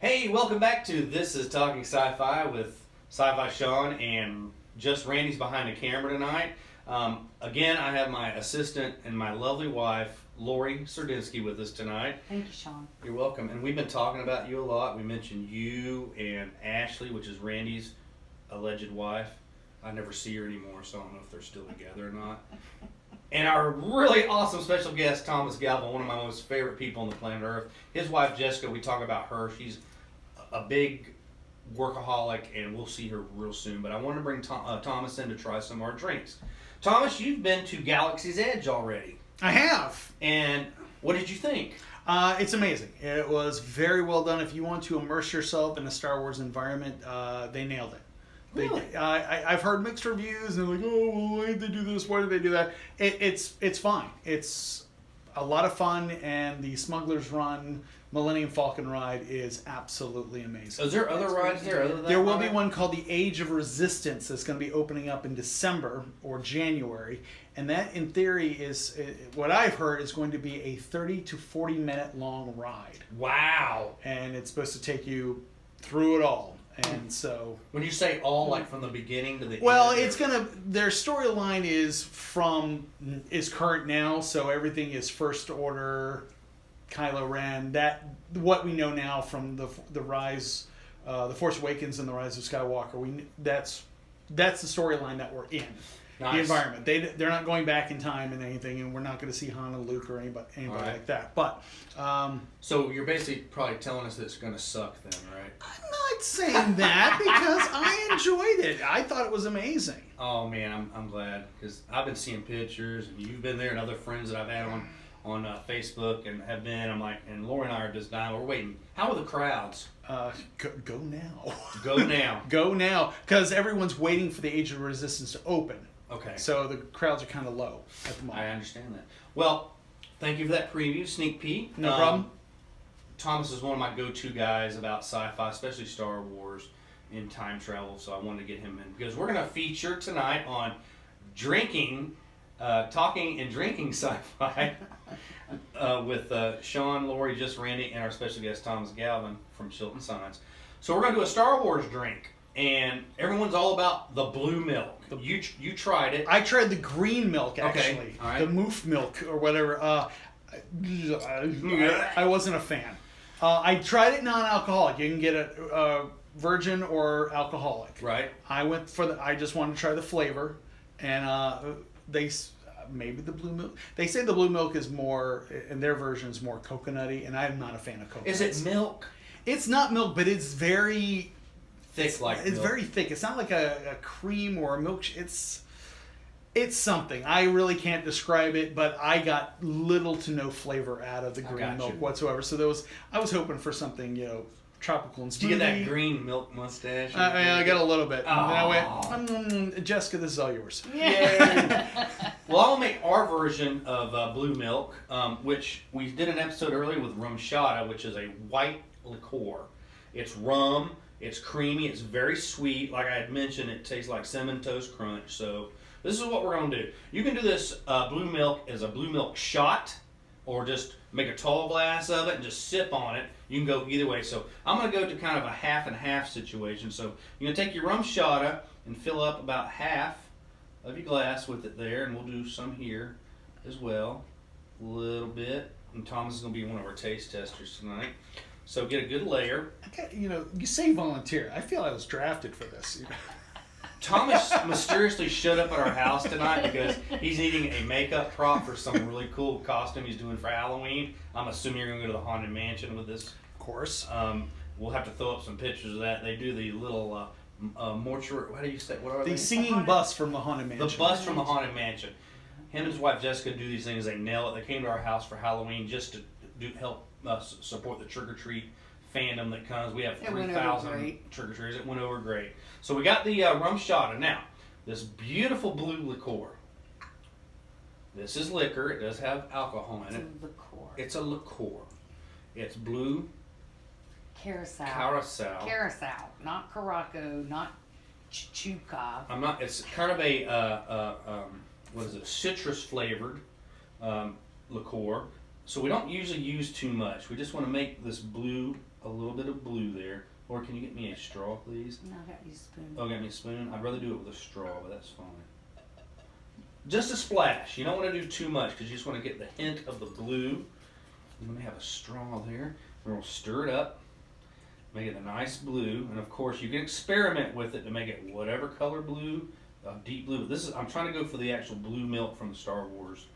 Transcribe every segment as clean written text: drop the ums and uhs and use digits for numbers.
Hey, welcome back to This is Talking Sci-Fi with SYFY Sean and just Randy's behind the camera tonight. Again, I have my assistant and my lovely wife, Lori Serdinsky, with us tonight. Thank you, Sean. You're welcome. And we've been talking about you a lot. We mentioned you and Ashley, which is Randy's alleged wife. I never see her anymore, so I don't know if they're still together or not. And our really awesome special guest, Thomas Galvin, one of my most favorite people on the planet Earth. His wife, Jessica, we talk about her. She's a big workaholic, and we'll see her real soon. But I want to bring Thomas in to try some of our drinks. Thomas, you've been to Galaxy's Edge already. I have. And what did you think? It's amazing. It was very well done. If you want to immerse yourself in a Star Wars environment, they nailed it. Really? I've heard mixed reviews, and they're like, oh, well, why did they do this? Why did they do that? It's fine. It's a lot of fun, and the Smuggler's Run Millennium Falcon ride is absolutely amazing. Is there other rides there other than that? There will be one called the Age of Resistance that's going to be opening up in December or January. And that, in theory, is what I've heard is going to be a 30 to 40 minute long ride. Wow. And it's supposed to take you through it all. And so, when you say all, like from the beginning to the well, end? it's gonna. Their storyline is current now, so everything is First Order, Kylo Ren. That what we know now from the rise, the Force Awakens and the Rise of Skywalker. That's the storyline that we're in. Nice. The environment. They're not going back in time and anything, and we're not going to see Han and Luke or anybody right. like that. But so you're basically probably telling us that it's going to suck then, right? I'm not saying that because I enjoyed it. I thought it was amazing. Oh man, I'm glad because I've been seeing pictures and you've been there and other friends that I've had on Facebook and have been. I'm like, and Laura and I are just dying. We're waiting. How are the crowds? Go now. Go now. Go now, because everyone's waiting for the Age of Resistance to open. Okay. So the crowds are kind of low at the moment. I understand that. Well, thank you for that preview, sneak peek. No problem. Thomas is one of my go-to guys about sci-fi, especially Star Wars and time travel, so I wanted to get him in. Because we're going to feature tonight on drinking, talking and drinking sci-fi with Sean, Lori, just Randy, and our special guest, Thomas Galvin from Chilton Science. So we're going to do a Star Wars drink. And everyone's all about the blue milk. You tried it. I tried the green milk, actually. Okay. All right. The moof milk or whatever. I wasn't a fan. I tried it non-alcoholic. You can get a virgin or alcoholic. Right. I went for I just wanted to try the flavor, and maybe the blue milk. They say the blue milk is more, in their version, is more coconutty, and I'm not a fan of coconut. Is it milk? It's not milk, but it's very thick, like it's milk. very thick. It's not like a cream or a milk. It's something. I really can't describe it, but I got little to no flavor out of the green milk whatsoever. So I was hoping for something, tropical and smoothie. Did you get that green milk mustache? I got a little bit. Oh. And I went, Jessica, this is all yours. Yeah. Well, I'll make our version of blue milk, which we did an episode earlier with rum shada, which is a white liqueur. It's rum. It's creamy. It's very sweet. Like I had mentioned, it tastes like Cinnamon Toast Crunch. So this is what we're going to do. You can do this blue milk as a blue milk shot, or just make a tall glass of it and just sip on it. You can go either way. So I'm going to go to kind of a half and half situation. So you're going to take your rum shada and fill up about half of your glass with it there, and we'll do some here as well, a little bit. And Thomas is going to be one of our taste testers tonight. So get a good layer. You say volunteer. I feel I was drafted for this. Thomas mysteriously showed up at our house tonight because he's needing a makeup prop for some really cool costume he's doing for Halloween. I'm assuming you're going to go to the Haunted Mansion with this. Of course. We'll have to throw up some pictures of that. They do the little mortuary. What do you say? What are the they? singing bus from the Haunted Mansion. The bus from the Haunted Mansion. Him and his wife Jessica do these things. They nail it. They came to our house for Halloween just to help support the trick-or-treat fandom that comes. We have 3,000 trick-or-treaters. It went over great. So we got the rum shada. Now, this beautiful blue liqueur. This is liquor. It does have alcohol in it. It's a liqueur. It's blue. Carousel, not Caraco, not Chuka. I'm not. It's kind of a what is it? Citrus flavored liqueur. So we don't usually use too much. We just want to make this blue a little bit of blue there. Or can you get me a straw, please? No, I got you a spoon. Oh, got me a spoon? I'd rather do it with a straw, but that's fine. Just a splash. You don't want to do too much because you just want to get the hint of the blue. Let me have a straw there. And we'll stir it up. Make it a nice blue. And of course, you can experiment with it to make it whatever color blue, deep blue. I'm trying to go for the actual blue milk from the Star Wars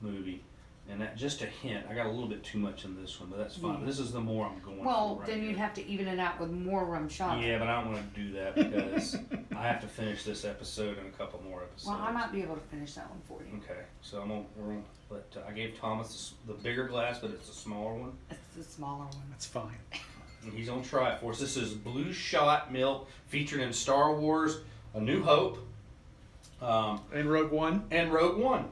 movie. And that just a hint. I got a little bit too much in this one, but that's fine. This is the more I'm going for. Well, right then here. you'd have to even it out with more rum shot. Yeah, but I don't want to do that because I have to finish this episode and a couple more episodes. Well, I might be able to finish that one for you. Okay, so we're gonna let, I gave Thomas the bigger glass, but it's a smaller one. It's the smaller one. That's fine. And he's gonna try it for us. This is Blue Shot milk featured in Star Wars, A New Hope, And Rogue One. and Rogue One.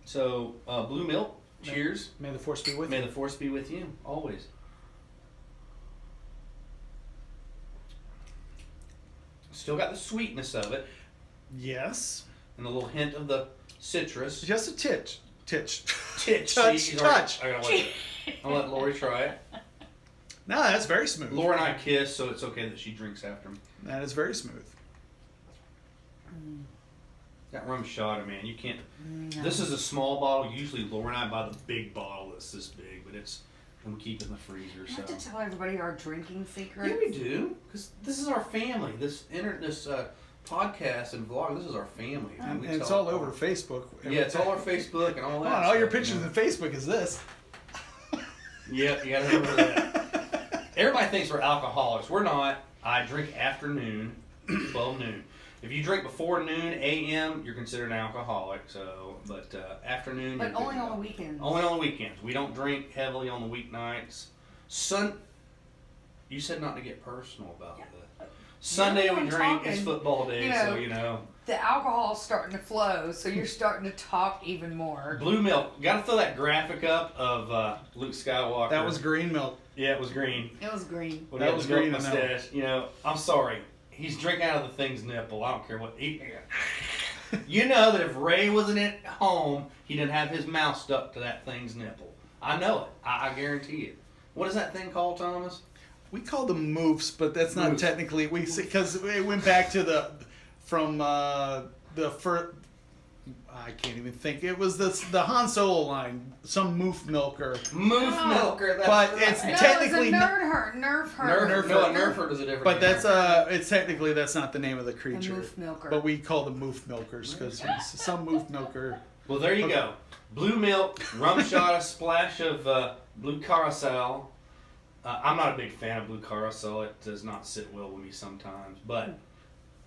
So, blue milk. Cheers. May the Force be with May you. the Force be with you, always. Still got the sweetness of it, Yes. and a little hint of the citrus. Just a titch. Touch. Touch. I'll let Lori try it. No, that's very smooth. Laura and I kiss, so it's okay that she drinks after me. That is very smooth. That rum shot, man, you can't. No. This is a small bottle. Usually, Laura and I buy the big bottle that's this big, but we keep it in the freezer. I have So to tell everybody our drinking secrets. yeah, we do, because this is our family. This podcast and vlog. This is our family. And We it's tell all it over Facebook. Yeah, it's all our Facebook and all Come that. on, all your stuff, pictures you know. on Facebook is this. Yep, you gotta remember that. Everybody thinks we're alcoholics. We're not. I drink after noon, 12 noon. If you drink before noon a.m., you're considered an alcoholic. So, but afternoon. But you're only good to on go. the weekends. Only on the weekends. We don't drink heavily on the weeknights. You said not to get personal about that. Sunday Yeah, we I'm drink. It's talking. football day, so you know. The alcohol's starting to flow, so you're starting to talk even more. Blue milk. Got to throw that graphic up of Luke Skywalker. That was green milk. Yeah, it was green. It was green. When That he had was the milk green, I know. mustache. You know, I'm sorry. He's drinking out of the thing's nipple. I don't care what. You know that if Ray wasn't at home, he didn't have his mouth stuck to that thing's nipple. I know it. I guarantee it. What is that thing called, Thomas? We call them moofs, but that's not Moofs. technically because it went back to the first. I can't even think. It was the Han Solo line, some moof milker. Moof Oh. milker. That's But right. it's No, technically it's a not- nerf Nerf. her. No, a nerfer is a different. But name. that's it's technically that's not the name of the A creature. moof milker. But we call them moof milkers because some moof milker. Well, there you Okay. go. Blue milk, rum shot, a splash of blue carousel. I'm not a big fan of blue carousel. It does not sit well with me sometimes. But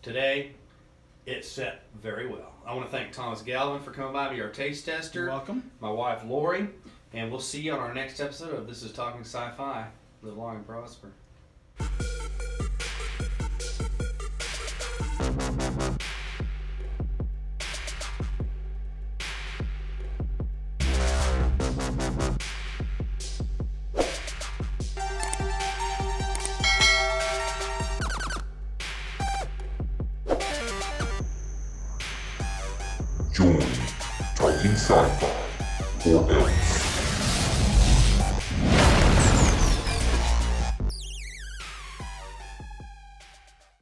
today, it set very well. I want to thank Thomas Galvin for coming by, be our taste tester. You're welcome. My wife Lori, and we'll see you on our next episode of This is Talking Sci-Fi. Live long and prosper. Join Talking Sci-Fi for else.